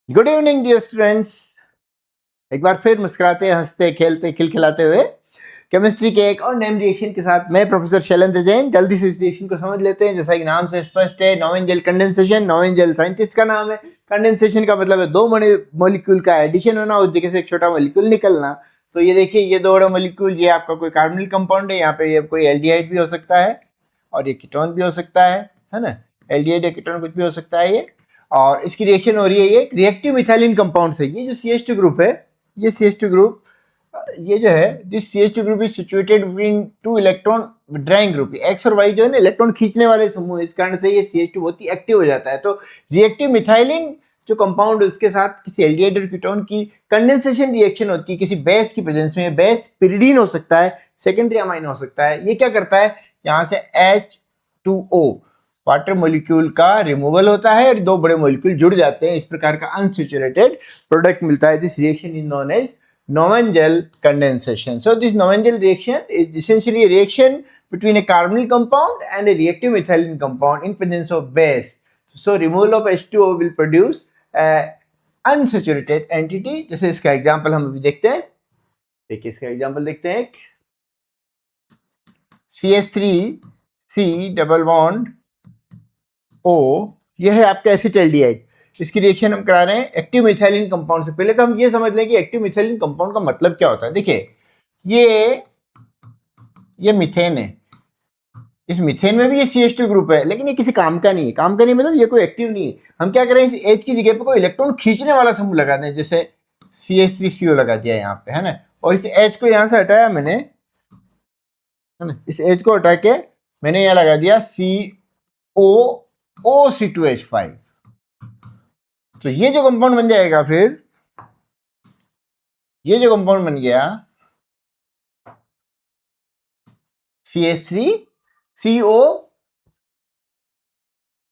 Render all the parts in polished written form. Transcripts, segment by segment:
Good evening dear students. एक बार फिर मुस्कुराते हंसते खेलते खिलखिलाते हुए केमिस्ट्री के एक और नेम रिएक्शन के साथ मैं प्रोफेसर शैलेंद्र जैन जल्दी से इस रिएक्शन को समझ लेते हैं। जैसा कि नाम से स्पष्ट है, नॉवेंजल कंडेंसेशन। नॉवेंजल साइंटिस्ट का नाम है। कंडेंसेशन का मतलब है दो मॉलिक्यूल का एडिशन होना, उस जगह से एक छोटा मॉलिक्यूल निकलना। तो ये देखिए, ये दो बड़ा मॉलिक्यूल, ये आपका कोई कार्बोनिल कंपाउंड है। यहाँ पे ये कोई एल्डिहाइड भी हो सकता है और ये कीटोन भी हो सकता है ना। एल्डिहाइड या कीटोन कुछ भी हो सकता है ये। और इसकी रिएक्शन हो रही है ये रिएक्टिव मिथाइलिन कंपाउंड से। ये जो CH2 ग्रुप है, ये CH2 ग्रुप, ये जो है this CH2 group is situated between two electron withdrawing group. X और वाई जो है ना, इलेक्ट्रॉन खींचने वाले समूह, इस कारण से ये CH2 बहुत ही एक्टिव हो जाता है। तो रिएक्टिव मिथाइलिन जो कंपाउंड, उसके साथ किसी एल्डिहाइड और कीटोन की कंडेंसेशन रिएक्शन होती है किसी बेस की प्रेजेंस में। बेस पिरिडीन हो सकता है, सेकेंडरी अमाइन हो सकता है। ये क्या करता है, यहाँ से H2O वाटर मॉलिक्यूल का रिमूवल होता है और दो बड़े मॉलिक्यूल जुड़ जाते हैं। इस प्रकार का अनसैचुरेटेड प्रोडक्ट मिलता है। This reaction is known as Novengel condensation. So this Novengel reaction is essentially a reaction between a carbonyl compound and a reactive methylene compound in presence of base. So removal of H2O will produce a unsaturated entity. जैसे इसका example हम अभी देखते हैं। देखिए इसका example देखते हैं। CH3C डबल बॉन्ड O, यह है आपका एसिटाल्डिहाइड। इसकी रिएक्शन हम करा रहे हैं एक्टिव मिथाइलिन कंपाउंड से। पहले तो हम ये समझ लें कि एक्टिव मिथाइलिन कंपाउंड का मतलब क्या होता है। देखिए ये मीथेन है। इस मीथेन में भी ये CH2 ग्रुप है, लेकिन ये किसी काम का नहीं है। काम का नहीं मतलब ये कोई एक्टिव नहीं है। हम क्या करें, इस H की जगह पे कोई इलेक्ट्रॉन खींचने वाला समूह लगा दें, जैसे CH3CO लगा दिया यहाँ पे, है ना। और इस H को यहाँ से हटाया मैंने, है ना। इस H को हटा के मैंने यहाँ लगा दिया COOC2H5। तो ये जो कंपाउंड बन जाएगा, फिर ये जो कंपाउंड बन गया CH3CO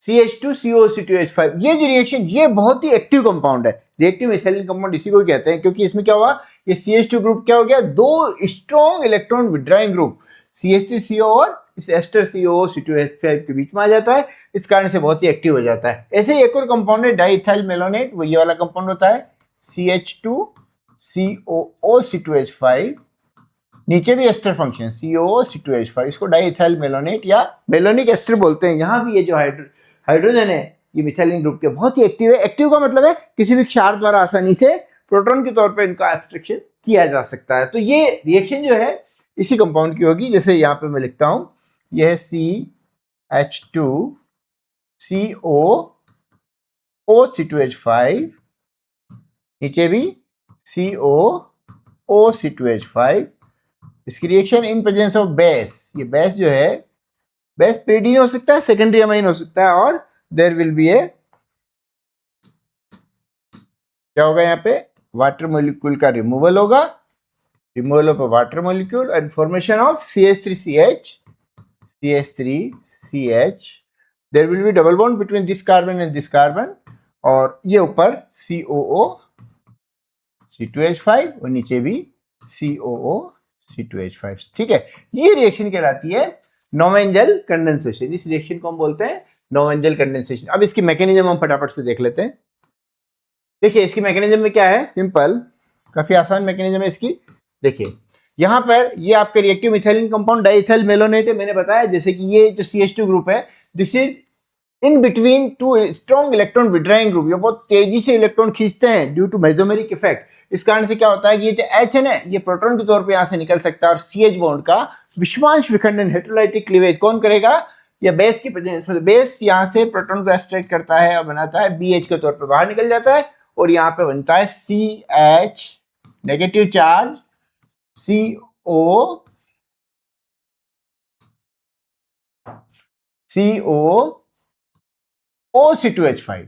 CH2COC2H5, ये जो रिएक्शन, ये बहुत ही एक्टिव कंपाउंड है। रिएक्टिव मिथाइलिन कंपाउंड इसी को कहते हैं, क्योंकि इसमें क्या हुआ, ये CH2 ग्रुप क्या हो गया, दो strong electron withdrawing group CH3CO और इस एस्टर COO-C2H5 के बीच में आ जाता है। इस कारण से बहुत ही एक्टिव हो जाता है। ऐसे ही एक और कंपाउंड है डाइइथाइल मेलोनेट, वो ये वाला कंपाउंड होता है CH2COO-C2H5। नीचे भी एस्टर फंक्शन COO-C2H5, इसको डाइइथाइल मेलोनेट या मेलोनिक एस्टर बोलते हैं। यहाँ भी ये जो हाइड्रोजन है, ये मिथाइलिन ग्रुप के बहुत ही एक्टिव है। एक्टिव का मतलब है किसी भी क्षार द्वारा आसानी से प्रोटॉन के तौर पर इनका एब्स्ट्रक्शन किया जा सकता है। तो ये रिएक्शन जो है इसी कंपाउंड की होगी। जैसे यहाँ पे मैं लिखता हूं, यह CH2COO-C2H5, नीचे भी COO-C2H5। इसकी reaction in presence of base. ये बेस जो है, बेस पिरिडीन हो सकता है, सेकेंडरी अमाइन हो सकता है, और देयर विल बी ए, क्या होगा यहाँ पे, वाटर मॉलिक्यूल का रिमूवल होगा, removal of a water molecule and formation of CH3CH. There will be double bond between this carbon and this carbon, और ये ऊपर COO-C2H5 और नीचे भी COO-C2H5। ठीक है, ये रिएक्शन कहलाती है नोवेंजल कंडेंसेशन। इस रिएक्शन को हम बोलते हैं नोवेंजल कंडेंसेशन। अब इसकी मैकेनिज्म हम फटाफट से देख लेते हैं। देखिए इसकी मैकेनिज्म में क्या है, सिंपल, काफी आसान मैकेनिज्म है इसकी। देखिए यहाँ पर ये आपका reactive methylene compound diethyl malonate है। मैंने बताया जैसे कि ये जो CH2 ग्रुप है, this is in between two strong electron withdrawing group. ये बहुत तेजी से इलेक्ट्रॉन खींचते हैं ड्यू टू मेसोमेरिक इफेक्ट। इस कारण से क्या होता है कि ये जो H है ना, ये प्रोटॉन के तौर पे यहाँ से निकल सकता है, और CH बॉन्ड का विषमांश विखंडन, हेटेरोलाइटिक क्लीवेज कौन करेगा, या बेस की प्रेजेंस में। बेस यहाँ से प्रोटॉन को एब्स्ट्रैक्ट करता है और बनाता है BH के तौर पर, बाहर निकल जाता है, और यहाँ पे बनता है CH नेगेटिव चार्ज COOC2H5,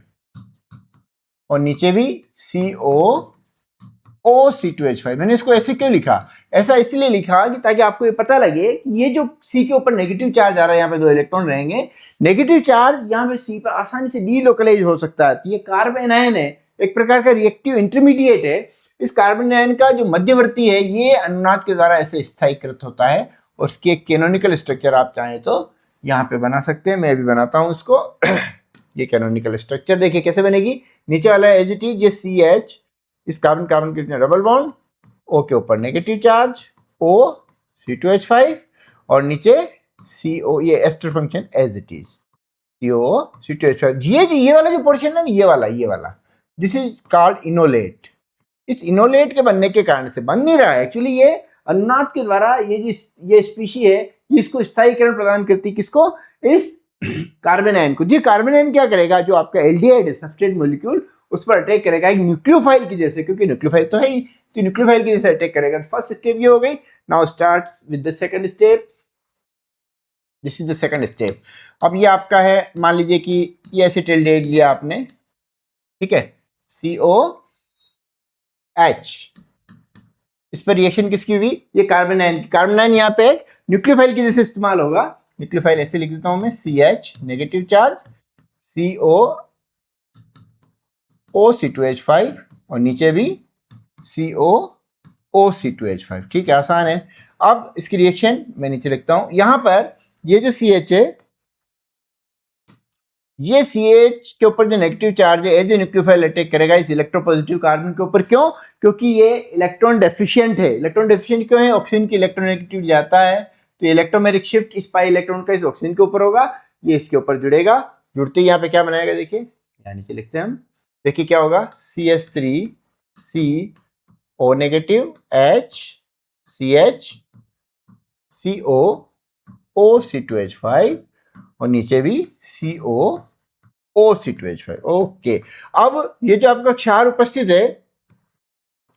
और नीचे भी COOC2H5। मैंने इसको ऐसे क्यों लिखा, ऐसा इसलिए लिखा कि ताकि आपको ये पता लगे कि ये जो C के ऊपर नेगेटिव चार्ज आ रहा है, यहाँ पे दो इलेक्ट्रॉन रहेंगे, नेगेटिव चार्ज यहाँ पे C पर आसानी से डीलोकलाइज हो सकता है। तो ये कार्बन आयन है, एक प्रकार का रिएक्टिव इंटरमीडिएट है। इस कार्बन आयन का जो मध्यवर्ती है, ये अनुनाद के द्वारा ऐसे स्थायीकृत होता है, और उसकी एक कैनोनिकल स्ट्रक्चर आप चाहें तो यहाँ पे बना सकते हैं। मैं भी बनाता हूँ इसको। ये कैनोनिकल स्ट्रक्चर देखिए कैसे बनेगी, नीचे वाला एज इट इज, ये CH, इस कार्बन कार्बन के डबल बॉन्ड, O के ऊपर नेगेटिव चार्ज, O C2H5 और नीचे CO, ये ester function as it is, CO C2H5। ये वाला जो पोर्शन है ना, ये वाला दिस इज कॉल्ड इनोलेट। इस इनोलेट के बनने के कारण से बन नहीं रहा है एक्चुअली, ये अनुनाद के द्वारा ये स्पीशी है, इसको स्थायीकरण प्रदान करती, किसको, इस कार्बन आयन को। जी कार्बन आयन क्या करेगा, जो आपका एल्डिहाइड है सबस्ट्रेट मॉलिक्यूल, उस पर अटैक करेगा एक न्यूक्लियोफाइल की जैसे, क्योंकि न्यूक्लियोफाइल तो है ही, तो न्यूक्लियोफाइल की जैसे अटैक करेगा। फर्स्ट स्टेप ये हो गई। Now start with the second step, this is the second step. अब ये आपका है, मान लीजिए कि ये एसिटाल्डिहाइड लिया आपने, ठीक है, COH, इस पर रिएक्शन किसकी हुई, ये कार्बन आयन। कार्बन आयन यहाँ पे न्यूक्लियोफाइल की जैसे इस्तेमाल होगा, न्यूक्लियोफाइल ऐसे लिख देता हूं मैं, CH negative charge, CO OC2H5 और नीचे भी CO OC2H5, ठीक है, आसान है। अब इसकी रिएक्शन मैं नीचे लिखता हूं, यहां पर ये जो CH है, ये CH के ऊपर जो नेगेटिव चार्ज है, एज ए न्यूक्लियोफाइल अटैक करेगा इस इलेक्ट्रोपॉजिटिव कार्बन के ऊपर। क्यों, क्योंकि ये इलेक्ट्रॉन डेफिशिएंट है। इलेक्ट्रॉन डेफिशिएंट क्यों है, ऑक्सीजन की इलेक्ट्रोनेगेटिविटी जाता है, तो इलेक्ट्रोमेरिक शिफ्ट इस पाई इलेक्ट्रॉन का इस ऑक्सीजन के ऊपर होगा, ये इसके ऊपर जुड़ेगा, जुड़ते ही यहाँ पे क्या बनाएगा, देखिए यहाँ नीचे लिखते हैं हम, देखिए क्या होगा, CH3CO negative H CH CO OC2H5 और नीचे भी CO OC2H5। ओके, अब ये जो आपका क्षार उपस्थित है,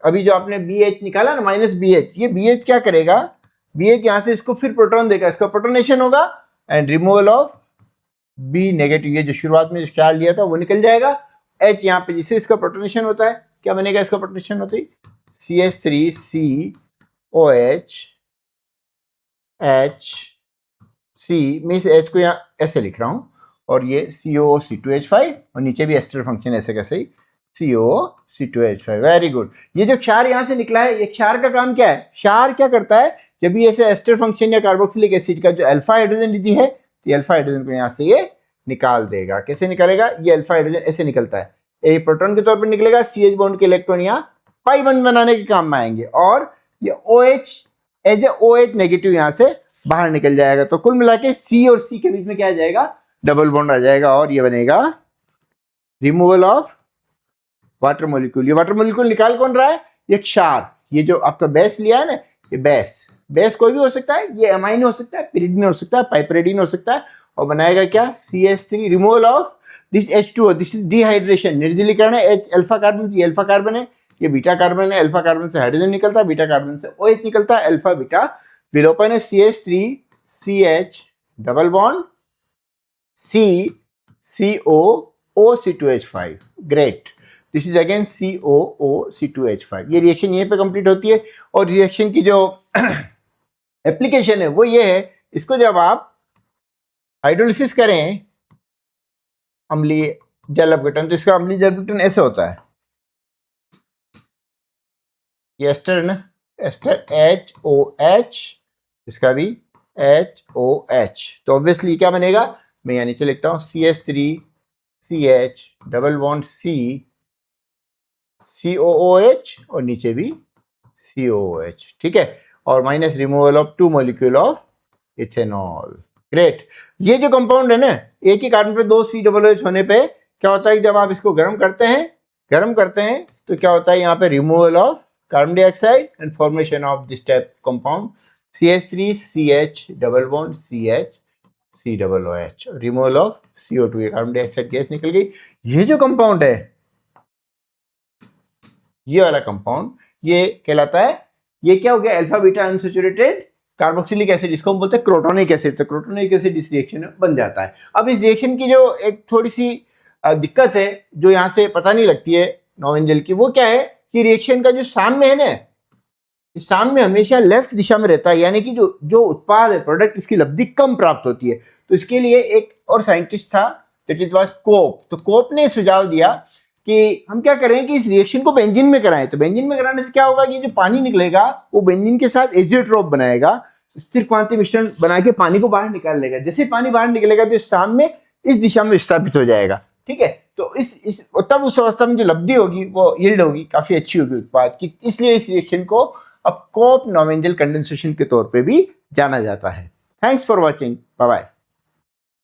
अभी जो आपने BH निकाला ना, -BH, ये BH क्या करेगा, BH यहां से इसको फिर प्रोटॉन देगा, इसका प्रोटोनेशन होगा and removal of B negative, ये जो शुरुआत में जो क्षार लिया था वो निकल जाएगा। H यहाँ पे जिससे इसका प्रोटोनेशन होता है, क्या बनेगा इसका प्रोटोनेशन होता है, CH3COH HC, मैं इस H को यहाँ ऐसे लिख रहा हूँ, और ये COC2H5 और नीचे भी एस्टर फंक्शन ऐसे कैसे ही COC2H5। Very good. ये जो क्षार यहाँ से निकला है, ये क्षार का काम क्या है, क्षार क्या करता है, जब भी ऐसे एस्टर फंक्शन या कार्बोक्सिलिक एसिड का जो अल्फा हाइड्रोजन यदि है, तो ये अल्फा हाइड्रोजन को यहाँ से ये निकाल देगा। कैसे निकालेगा, ये अल्फा हाइड्रोजन ऐसे निकलता है, ए प्रोटॉन के तौर पर निकलेगा, CH बॉन्ड के इलेक्ट्रॉन यहाँ पाई बॉन्ड बनाने के काम में आएंगे, और ये OH as a OH negative यहाँ से बाहर निकल जाएगा। तो कुल मिला के C और C के बीच में क्या आ जाएगा, डबल बॉन्ड आ जाएगा, और ये बनेगा रिमूवल ऑफ वाटर मॉलिक्यूल। ये वाटर मॉलिक्यूल निकाल कौन रहा है, ये क्षार। ये जो आपका बेस लिया है ना, ये बेस कोई भी हो सकता है, ये अमाइन हो सकता है, पिरिडीन हो सकता है, पाइपरिडीन हो सकता है, और बनाएगा क्या, CH3, removal of this H2O, this is dehydration, निर्जलीकरण है। H अल्फा कार्बन, ये अल्फा कार्बन है, ये बीटा कार्बन है, अल्फा कार्बन से हाइड्रोजन निकलता है, बीटा कार्बन से OH निकलता है, अल्फा बीटा विलोपन है, CH3 CH double bond CO OC2H5। Great, this is again CO OC2H5। ये रिएक्शन यहीं पे कंप्लीट होती है, और रिएक्शन की जो एप्लीकेशन है वो ये है, इसको जब आप हाइड्रोलिसिस करें अम्लीय जल अपघटन, तो इसका अम्लीय जल अपघटन ऐसे होता है, ये एस्टर है ना, एस्टर HOH, इसका भी HOH, तो ऑब्वियसली क्या बनेगा, मैं यहाँ नीचे लिखता हूँ CH3 CH double bond C COOH और नीचे भी COOH, ठीक है, और minus removal of 2 molecule of ethanol. Great. ये जो कंपाउंड है ना, एक ही कार्बन पे 2 COOH होने पे क्या होता है कि जब आप इसको गर्म करते हैं तो क्या होता है, यहाँ पे removal of carbon dioxide and formation of this type compound CH3 CH double bond CH COOH, removal of CO2, carbon dioxide gas निकल गई। ये जो कंपाउंड है, ये वाला कंपाउंड, ये कहलाता है, ये क्या हो गया, alpha beta unsaturated carboxylic acid, इसको हम बोलते हैं क्रोटोनिक एसिड। तो क्रोटोनिक एसिड इस रिएक्शन में बन जाता है। अब इस रिएक्शन की जो एक थोड़ी सी दिक्कत है, जो यहाँ से पता नहीं लगती है नॉवेंजल की, वो क्या है कि रिएक्शन का जो साम्य है ना, इस साम्य हमेशा लेफ्ट दिशा में रहता है, यानी कि जो उत्पाद है, प्रोडक्ट, इसकी लब्धि कम प्राप्त होती है। तो इसके लिए एक और साइंटिस्ट था, दैट इज वाज कोप। तो कोप ने सुझाव दिया कि हम क्या करें कि इस रिएक्शन को बेंजीन में कराएं। तो बेंजीन में कराने से क्या होगा कि जो पानी निकलेगा वो बेंजीन के साथ एजियोट्रोप बनाएगा, स्थिर क्वांतीय मिश्रण बना के पानी को बाहर निकाल लेगा। जैसे पानी बाहर निकलेगा तो साम्य इस दिशा में विस्थापित हो जाएगा। ठीक है। तो इस तब उस अवस्था में जो लब्धि होगी वो यील्ड होगी, काफी अच्छी होगी उत्पाद की, इसलिए इस रिएक्शन को अब कोप नॉवेंजल कंडेंसेशन के तौर पे भी जाना जाता है। Thanks for watching, bye bye.